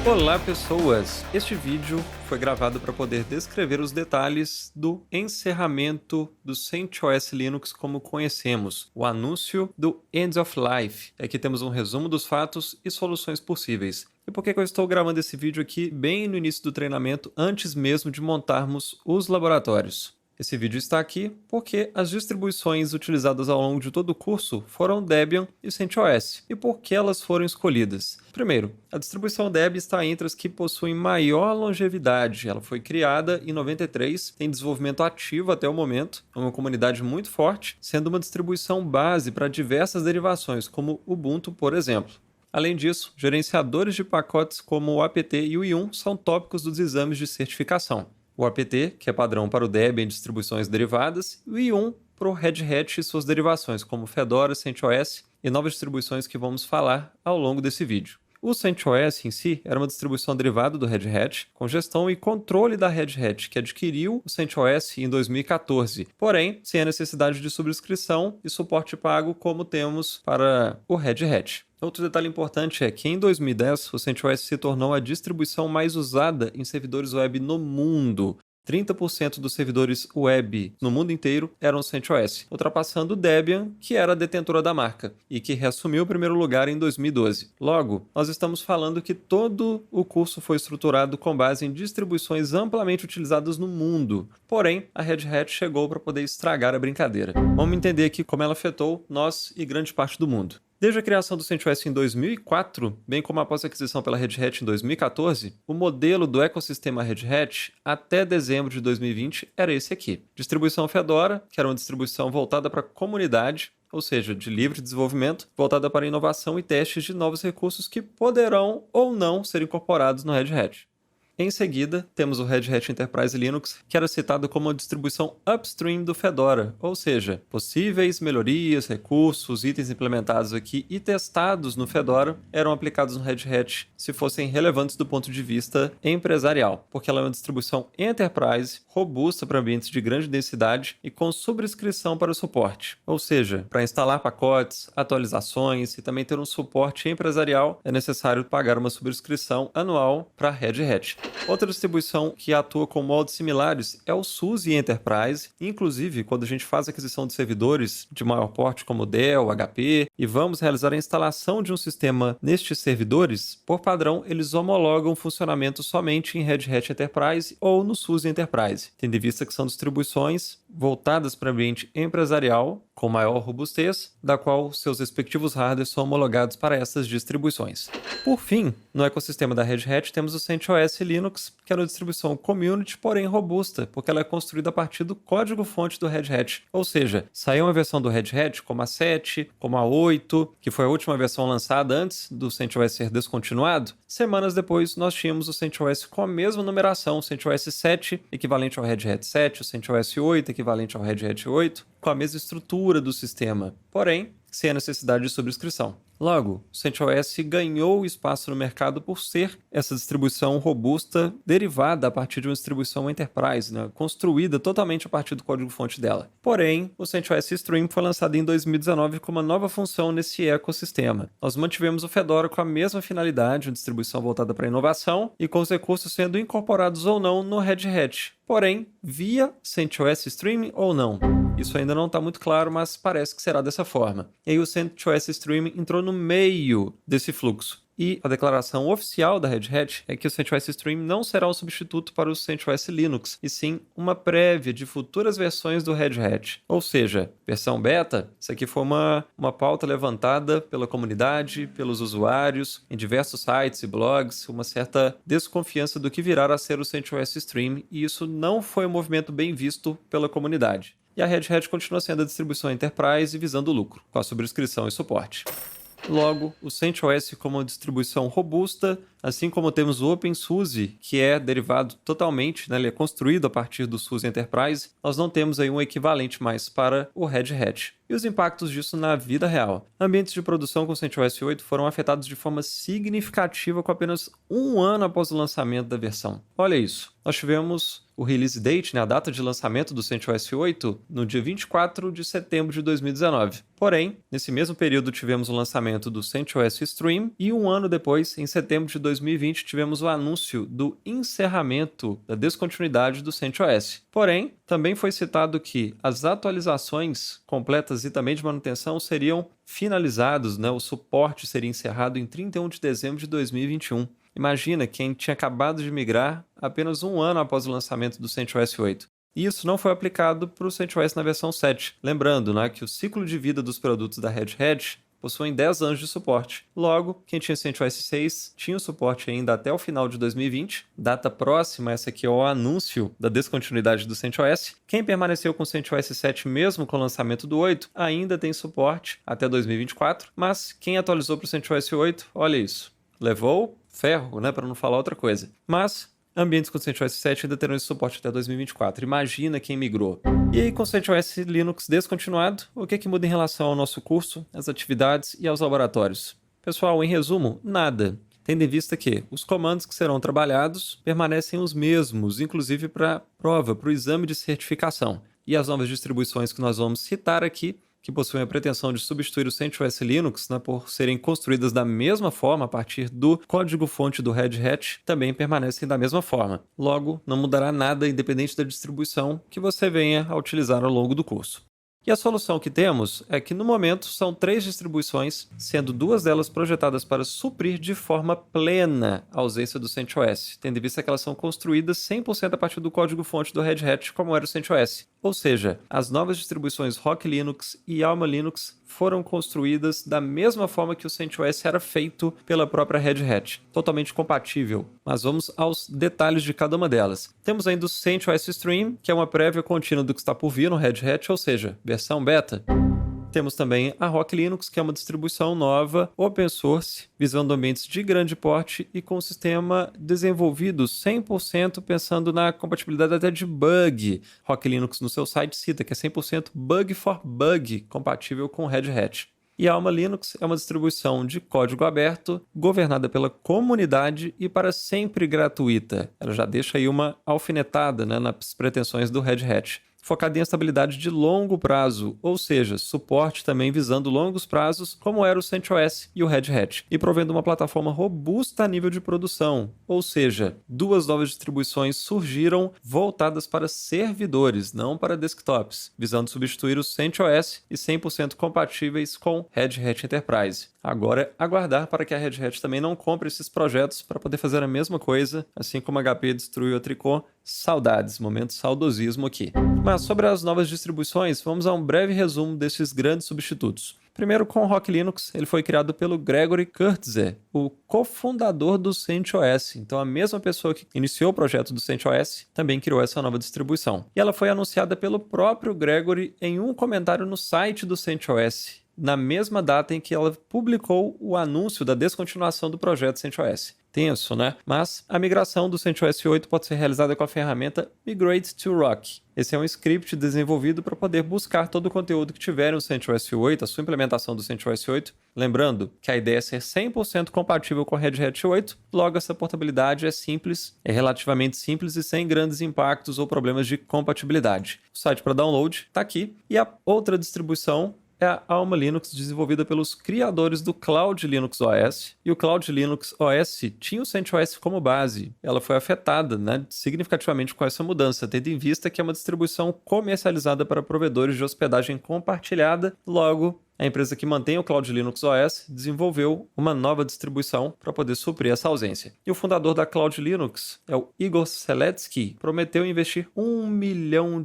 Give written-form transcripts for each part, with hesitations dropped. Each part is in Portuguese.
Olá pessoas! Este vídeo foi gravado para poder descrever os detalhes do encerramento do CentOS Linux como conhecemos, o anúncio do End of Life. Aqui temos um resumo dos fatos e soluções possíveis. E por que eu estou gravando esse vídeo aqui bem no início do treinamento, antes mesmo de montarmos os laboratórios? Esse vídeo está aqui porque as distribuições utilizadas ao longo de todo o curso foram Debian e CentOS. E por que elas foram escolhidas? Primeiro, a distribuição Debian está entre as que possuem maior longevidade. Ela foi criada em 93, tem desenvolvimento ativo até o momento, é uma comunidade muito forte, sendo uma distribuição base para diversas derivações, como Ubuntu, por exemplo. Além disso, gerenciadores de pacotes como o apt e o i1 são tópicos dos exames de certificação. O apt, que é padrão para o Debian em distribuições derivadas, e o i1 para o Red Hat e suas derivações, como Fedora, CentOS e novas distribuições que vamos falar ao longo desse vídeo. O CentOS em si era uma distribuição derivada do Red Hat, com gestão e controle da Red Hat, que adquiriu o CentOS em 2014, porém sem a necessidade de subscrição e suporte pago como temos para o Red Hat. Outro detalhe importante é que em 2010 o CentOS se tornou a distribuição mais usada em servidores web no mundo. 30% dos servidores web no mundo inteiro eram CentOS, ultrapassando o Debian, que era a detentora da marca, e que reassumiu o primeiro lugar em 2012. Logo, nós estamos falando que todo o curso foi estruturado com base em distribuições amplamente utilizadas no mundo. Porém, a Red Hat chegou para poder estragar a brincadeira. Vamos entender aqui como ela afetou nós e grande parte do mundo. Desde a criação do CentOS em 2004, bem como após a aquisição pela Red Hat em 2014, o modelo do ecossistema Red Hat até dezembro de 2020 era esse aqui. Distribuição Fedora, que era uma distribuição voltada para a comunidade, ou seja, de livre desenvolvimento, voltada para inovação e testes de novos recursos que poderão ou não ser incorporados no Red Hat. Em seguida, temos o Red Hat Enterprise Linux, que era citado como a distribuição upstream do Fedora, ou seja, possíveis melhorias, recursos, itens implementados aqui e testados no Fedora eram aplicados no Red Hat se fossem relevantes do ponto de vista empresarial, porque ela é uma distribuição enterprise, robusta para ambientes de grande densidade e com subscrição para o suporte, ou seja, para instalar pacotes, atualizações e também ter um suporte empresarial é necessário pagar uma subscrição anual para a Red Hat. Outra distribuição que atua com moldes similares é o SUSE Enterprise. Inclusive, quando a gente faz aquisição de servidores de maior porte como Dell, HP, e vamos realizar a instalação de um sistema nestes servidores, por padrão, eles homologam o funcionamento somente em Red Hat Enterprise ou no SUSE Enterprise, tendo em vista que são distribuições voltadas para o ambiente empresarial, com maior robustez, da qual seus respectivos hardwares são homologados para essas distribuições. Por fim, no ecossistema da Red Hat temos o CentOS Linux, que é uma distribuição community, porém robusta, porque ela é construída a partir do código-fonte do Red Hat. Ou seja, saiu uma versão do Red Hat, como a 7, como a 8, que foi a última versão lançada antes do CentOS ser descontinuado. Semanas depois, nós tínhamos o CentOS com a mesma numeração, o CentOS 7, equivalente ao Red Hat 7, o CentOS 8, equivalente ao Red Hat 8, com a mesma estrutura do sistema, porém, sem a necessidade de subscrição. Logo, o CentOS ganhou espaço no mercado por ser essa distribuição robusta derivada a partir de uma distribuição enterprise, construída totalmente a partir do código-fonte dela. Porém, o CentOS Stream foi lançado em 2019 com uma nova função nesse ecossistema. Nós mantivemos o Fedora com a mesma finalidade, uma distribuição voltada para a inovação e com os recursos sendo incorporados ou não no Red Hat. Porém, via CentOS Stream ou não? Isso ainda não está muito claro, mas parece que será dessa forma. E aí o CentOS Stream entrou no meio desse fluxo. E a declaração oficial da Red Hat é que o CentOS Stream não será um substituto para o CentOS Linux, e sim uma prévia de futuras versões do Red Hat. Ou seja, versão beta, isso aqui foi uma pauta levantada pela comunidade, pelos usuários, em diversos sites e blogs, uma certa desconfiança do que virá a ser o CentOS Stream, e isso não foi um movimento bem visto pela comunidade. E a Red Hat continua sendo a distribuição Enterprise visando lucro, com a subscrição e suporte. Logo, o CentOS como uma distribuição robusta, assim como temos o OpenSUSE, que é derivado totalmente, ele é construído a partir do SUSE Enterprise, nós não temos aí um equivalente mais para o Red Hat. E os impactos disso na vida real. Ambientes de produção com CentOS 8 foram afetados de forma significativa com apenas um ano após o lançamento da versão. Olha isso, nós tivemos o release date, a data de lançamento do CentOS 8, no dia 24 de setembro de 2019. Porém, nesse mesmo período tivemos o lançamento do CentOS Stream e um ano depois, em setembro de 2020, tivemos o anúncio do encerramento da descontinuidade do CentOS. Porém, também foi citado que as atualizações completas e também de manutenção seriam finalizados, né? O suporte seria encerrado em 31 de dezembro de 2021. Imagina quem tinha acabado de migrar apenas um ano após o lançamento do CentOS 8. E isso não foi aplicado para o CentOS na versão 7. Lembrando, né, que o ciclo de vida dos produtos da Red Hat possuem 10 anos de suporte. Logo, quem tinha CentOS 6 tinha o suporte ainda até o final de 2020. Data próxima, essa aqui é o anúncio da descontinuidade do CentOS. Quem permaneceu com o CentOS 7 mesmo com o lançamento do 8 ainda tem suporte até 2024, mas quem atualizou para o CentOS 8, olha isso, levou ferro, né, para não falar outra coisa. Mas ambientes com CentOS 7 ainda terão esse suporte até 2024. Imagina quem migrou. E aí, com o CentOS Linux descontinuado, o que muda em relação ao nosso curso, às atividades e aos laboratórios? Pessoal, em resumo, nada. Tendo em vista que os comandos que serão trabalhados permanecem os mesmos, inclusive para prova, para o exame de certificação. E as novas distribuições que nós vamos citar aqui, que possuem a pretensão de substituir o CentOS Linux, né, por serem construídas da mesma forma a partir do código-fonte do Red Hat, também permanecem da mesma forma. Logo, não mudará nada independente da distribuição que você venha a utilizar ao longo do curso. E a solução que temos é que, no momento, são 3 distribuições, sendo 2 delas projetadas para suprir de forma plena a ausência do CentOS, tendo em vista que elas são construídas 100% a partir do código-fonte do Red Hat, como era o CentOS. Ou seja, as novas distribuições Rock Linux e Alma Linux foram construídas da mesma forma que o CentOS era feito pela própria Red Hat, totalmente compatível. Mas vamos aos detalhes de cada uma delas. Temos ainda o CentOS Stream, que é uma prévia contínua do que está por vir no Red Hat, ou seja, versão beta. Temos também a Rock Linux, que é uma distribuição nova, open source, visando ambientes de grande porte e com um sistema desenvolvido 100% pensando na compatibilidade até de bug. Rock Linux no seu site cita que é 100% bug for bug, compatível com Red Hat. E a Alma Linux é uma distribuição de código aberto, governada pela comunidade e para sempre gratuita. Ela já deixa aí uma alfinetada, né, nas pretensões do Red Hat. Focada em estabilidade de longo prazo, ou seja, suporte também visando longos prazos, como era o CentOS e o Red Hat, e provendo uma plataforma robusta a nível de produção, ou seja, 2 novas distribuições surgiram voltadas para servidores, não para desktops, visando substituir o CentOS e 100% compatíveis com Red Hat Enterprise. Agora é aguardar para que a Red Hat também não compre esses projetos para poder fazer a mesma coisa, assim como a HP destruiu a Tricot. Saudades, momento saudosismo aqui. Mas sobre as novas distribuições, vamos a um breve resumo desses grandes substitutos. Primeiro, com o Rock Linux, ele foi criado pelo Gregory Kurtzer, o cofundador do CentOS. Então, a mesma pessoa que iniciou o projeto do CentOS também criou essa nova distribuição. E ela foi anunciada pelo próprio Gregory em um comentário no site do CentOS, na mesma data em que ela publicou o anúncio da descontinuação do projeto CentOS. Tenso, né? Mas a migração do CentOS 8 pode ser realizada com a ferramenta Migrate to Rock. Esse é um script desenvolvido para poder buscar todo o conteúdo que tiver no CentOS 8, a sua implementação do CentOS 8. Lembrando que a ideia é ser 100% compatível com a Red Hat 8, logo essa portabilidade é simples, é relativamente simples e sem grandes impactos ou problemas de compatibilidade. O site para download está aqui. E a outra distribuição é a Alma Linux, desenvolvida pelos criadores do Cloud Linux OS. E o Cloud Linux OS tinha o CentOS como base. Ela foi afetada, né, significativamente com essa mudança, tendo em vista que é uma distribuição comercializada para provedores de hospedagem compartilhada. Logo, a empresa que mantém o Cloud Linux OS desenvolveu uma nova distribuição para poder suprir essa ausência. E o fundador da Cloud Linux, é o Igor Seletsky, prometeu investir $1 milhão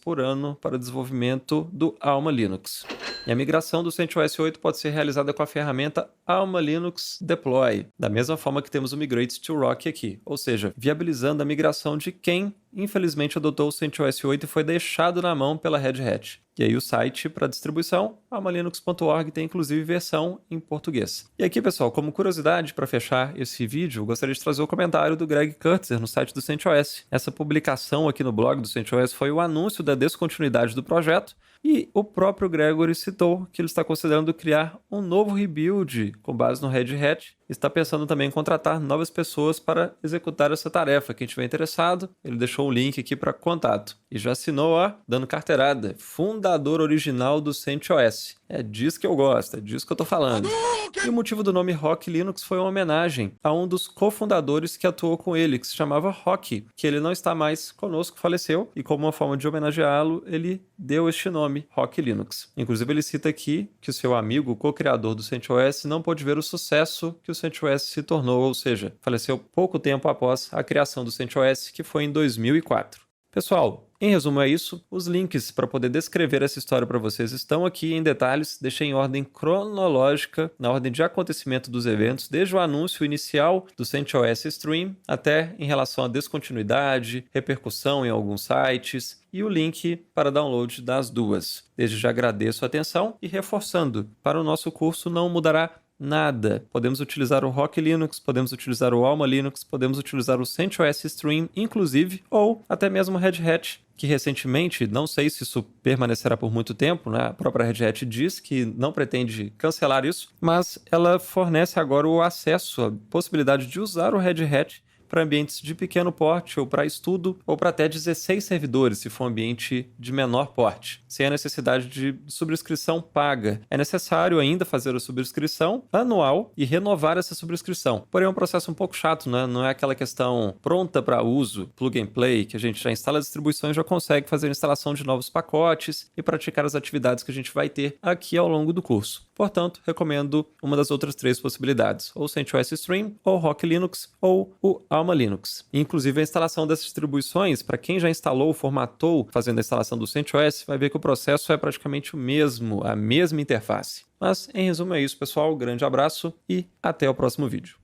por ano para o desenvolvimento do Alma Linux. E a migração do CentOS 8 pode ser realizada com a ferramenta Alma Linux Deploy, da mesma forma que temos o Migrate to Rock aqui, ou seja, viabilizando a migração de quem infelizmente adotou o CentOS 8 e foi deixado na mão pela Red Hat. E aí o site para distribuição, almalinux.org, tem inclusive versão em português. E aqui, pessoal, como curiosidade, para fechar esse vídeo, gostaria de trazer o comentário do Greg Kurtzer no site do CentOS. Essa publicação aqui no blog do CentOS foi o anúncio da descontinuidade do projeto, e o próprio Gregory citou que ele está considerando criar um novo rebuild com base no Red Hat. Está pensando também em contratar novas pessoas para executar essa tarefa. Quem estiver interessado, ele deixou o link aqui para contato. E já assinou, ó, dando carteirada, fundador original do CentOS. É disso que eu gosto, é disso que eu tô falando. E o motivo do nome Rock Linux foi uma homenagem a um dos cofundadores que atuou com ele, que se chamava Rock, que ele não está mais conosco, faleceu, e como uma forma de homenageá-lo, ele deu este nome, Rock Linux. Inclusive ele cita aqui que o seu amigo, co-criador do CentOS, não pôde ver o sucesso que o CentOS se tornou, ou seja, faleceu pouco tempo após a criação do CentOS, que foi em 2004. Pessoal, em resumo é isso. Os links para poder descrever essa história para vocês estão aqui em detalhes. Deixei em ordem cronológica, na ordem de acontecimento dos eventos, desde o anúncio inicial do CentOS Stream até em relação à descontinuidade, repercussão em alguns sites e o link para download das duas. Desde já agradeço a atenção e reforçando, para o nosso curso não mudará nada. Podemos utilizar o Rock Linux, podemos utilizar o Alma Linux, podemos utilizar o CentOS Stream, inclusive, ou até mesmo o Red Hat, que recentemente, não sei se isso permanecerá por muito tempo, né? A própria Red Hat diz que não pretende cancelar isso, mas ela fornece agora o acesso, a possibilidade de usar o Red Hat para ambientes de pequeno porte, ou para estudo, ou para até 16 servidores, se for um ambiente de menor porte, sem a necessidade de subscrição paga. É necessário ainda fazer a subscrição anual e renovar essa subscrição. Porém, é um processo um pouco chato, né? Não é aquela questão pronta para uso, plug and play, que a gente já instala as distribuições e já consegue fazer a instalação de novos pacotes e praticar as atividades que a gente vai ter aqui ao longo do curso. Portanto, recomendo uma das outras três possibilidades, ou CentOS Stream, ou Rock Linux, ou o Alma Linux. Inclusive, a instalação dessas distribuições, para quem já instalou, formatou, fazendo a instalação do CentOS, vai ver que o processo é praticamente o mesmo, a mesma interface. Mas, em resumo, é isso, pessoal. Grande abraço e até o próximo vídeo.